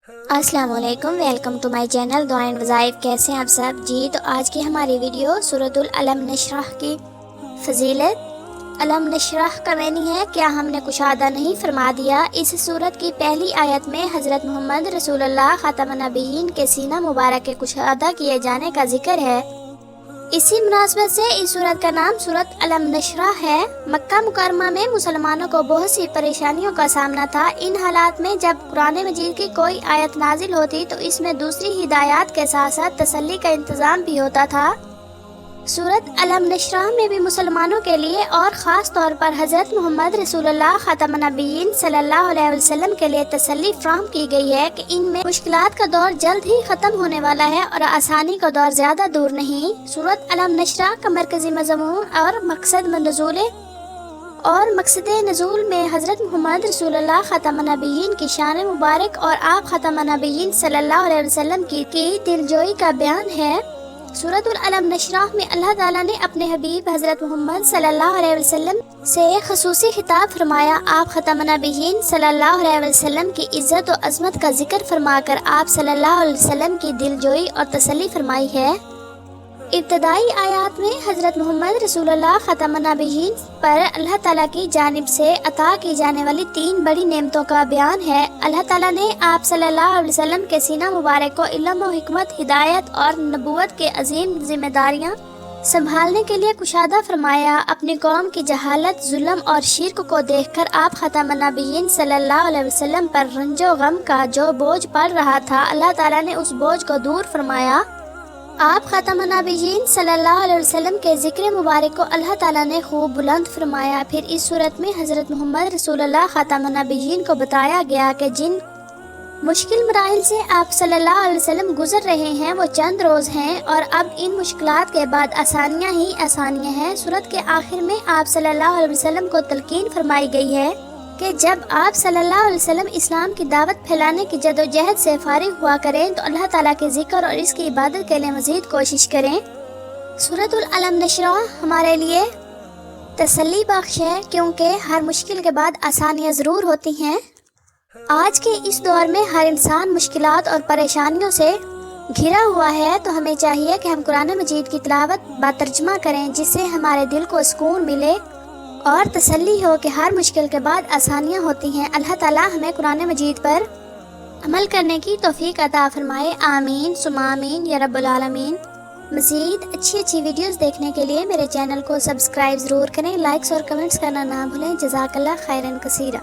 السلام علیکم، welcome to my channel دعائیں وظائف۔ کیسے ہیں آپ سب؟ جی تو آج کی ہماری ویڈیو سورۃ العلم نشرح کی فضیلت۔ علم نشرح کا معنی ہے کیا ہم نے کشادہ نہیں فرما دیا۔ اس سورت کی پہلی آیت میں حضرت محمد رسول اللہ خاتم النبیین کے سینہ مبارک کے کشادہ کیے جانے کا ذکر ہے۔ اسی مناسبت سے اس سورت کا نام سورۃ علم نشرح ہے۔ مکہ مکرمہ میں مسلمانوں کو بہت سی پریشانیوں کا سامنا تھا۔ ان حالات میں جب قرآن مجید کی کوئی آیت نازل ہوتی تو اس میں دوسری ہدایات کے ساتھ ساتھ تسلی کا انتظام بھی ہوتا تھا۔ سورۃ علم نشرح میں بھی مسلمانوں کے لیے اور خاص طور پر حضرت محمد رسول اللہ خاتم النبیین صلی اللہ علیہ وسلم کے لیے تسلی فراہم کی گئی ہے کہ ان میں مشکلات کا دور جلد ہی ختم ہونے والا ہے اور آسانی کا دور زیادہ دور نہیں۔ سورۃ علم نشرح کا مرکزی مضمون اور مقصد نزول میں حضرت محمد رسول اللہ خاتم النبیین کی شان مبارک اور آپ خاتم النبیین صلی اللہ علیہ وسلم کی دلجوئی کا بیان ہے۔ سورۃ العلم نشرح میں اللہ تعالیٰ نے اپنے حبیب حضرت محمد صلی اللہ علیہ وسلم سے خصوصی خطاب فرمایا۔ آپ ختم النبیین صلی اللہ علیہ وسلم کی عزت و عظمت کا ذکر فرما کر آپ صلی اللہ علیہ وسلم کی دلجوئی اور تسلی فرمائی ہے۔ ابتدائی آیات میں حضرت محمد رسول اللہ ختم النبیین پر اللہ تعالیٰ کی جانب سے عطا کی جانے والی 3 بڑی نعمتوں کا بیان ہے۔ اللہ تعالیٰ نے آپ صلی اللہ علیہ وسلم کے سینہ مبارک کو علم و حکمت، ہدایت اور نبوت کے عظیم ذمہ داریاں سنبھالنے کے لیے کشادہ فرمایا۔ اپنی قوم کی جہالت، ظلم اور شرک کو دیکھ کر آپ ختم النبیین صلی اللہ علیہ وسلم پر رنج و غم کا جو بوجھ پڑ رہا تھا، اللہ تعالیٰ نے اس بوجھ کو دور فرمایا۔ آپ خاتم النبیین صلی اللہ علیہ وسلم کے ذکر مبارک کو اللہ تعالیٰ نے خوب بلند فرمایا۔ پھر اس صورت میں حضرت محمد رسول اللہ خاتم النبیین کو بتایا گیا کہ جن مشکل مراحل سے آپ صلی اللہ علیہ وسلم گزر رہے ہیں وہ چند روز ہیں اور اب ان مشکلات کے بعد آسانیاں ہی آسانیاں ہیں۔ سورت کے آخر میں آپ صلی اللہ علیہ وسلم کو تلقین فرمائی گئی ہے کہ جب آپ صلی اللہ علیہ وسلم اسلام کی دعوت پھیلانے کی جدوجہد سے فارغ ہوا کریں تو اللہ تعالیٰ کے ذکر اور اس کی عبادت کے لیے مزید کوشش کریں۔ سورۃ العلم نشرح ہمارے لیے تسلی بخش ہے کیونکہ ہر مشکل کے بعد آسانیاں ضرور ہوتی ہیں۔ آج کے اس دور میں ہر انسان مشکلات اور پریشانیوں سے گھرا ہوا ہے تو ہمیں چاہیے کہ ہم قرآن مجید کی تلاوت باترجمہ کریں جس سے ہمارے دل کو سکون ملے اور تسلی ہو کہ ہر مشکل کے بعد آسانیاں ہوتی ہیں۔ اللہ تعالیٰ ہمیں قرآن مجید پر عمل کرنے کی توفیق عطا فرمائے۔ آمین ثم آمین یا رب العالمین۔ مزید اچھی ویڈیوز دیکھنے کے لیے میرے چینل کو سبسکرائب ضرور کریں، لائکس اور کمنٹس کرنا نہ بھولیں۔ جزاک اللہ خیرا کثیرا۔